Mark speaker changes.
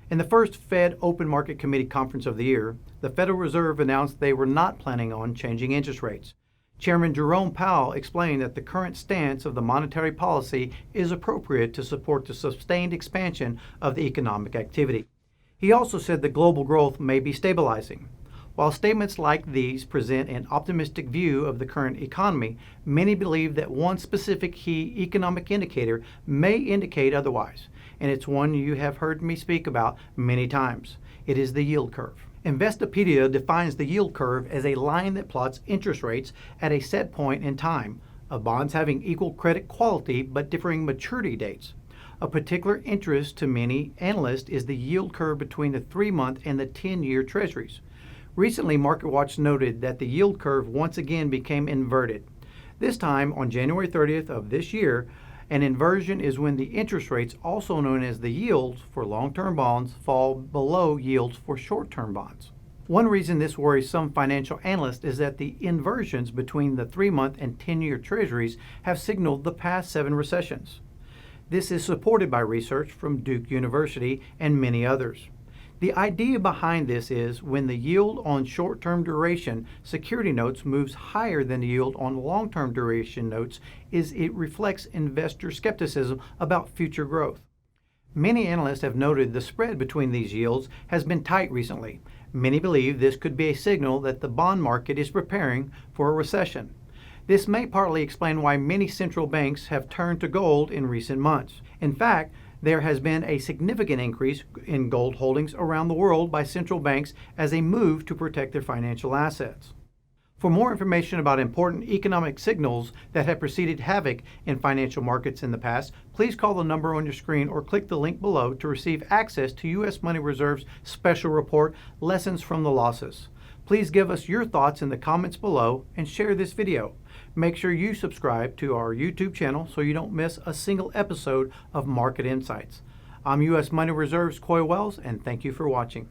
Speaker 1: In the first Fed Open Market Committee conference of the year, the Federal Reserve announced they were not planning on changing interest rates. Chairman Jerome Powell explained that the current stance of the monetary policy is appropriate to support the sustained expansion of the economic activity. He also said that global growth may be stabilizing. While statements like these present an optimistic view of the current economy, many believe that one specific key economic indicator may indicate otherwise, and it's one you have heard me speak about many times. It is the yield curve. Investopedia defines the yield curve as a line that plots interest rates at a set point in time of bonds having equal credit quality but differing maturity dates. Of particular interest to many analysts is the yield curve between the 3-month and the 10-year treasuries. Recently, MarketWatch noted that the yield curve once again became inverted. This time, on January 30th of this year, an inversion is when the interest rates, also known as the yields for long-term bonds, fall below yields for short-term bonds. One reason this worries some financial analysts is that the inversions between the 3-month and 10-year treasuries have signaled the past 7 recessions. This is supported by research from Duke University and many others. The idea behind this is when the yield on short-term duration security notes moves higher than the yield on long-term duration notes, it reflects investor skepticism about future growth. Many analysts have noted the spread between these yields has been tight recently. Many believe this could be a signal that the bond market is preparing for a recession. This may partly explain why many central banks have turned to gold in recent months. In fact, there has been a significant increase in gold holdings around the world by central banks as a move to protect their financial assets. For more information about important economic signals that have preceded havoc in financial markets in the past, please call the number on your screen or click the link below to receive access to U.S. Money Reserve's special report, Lessons from the Losses. Please give us your thoughts in the comments below and share this video. Make sure you subscribe to our YouTube channel so you don't miss a single episode of Market Insights. I'm U.S. Money Reserve's Coy Wells, and thank you for watching.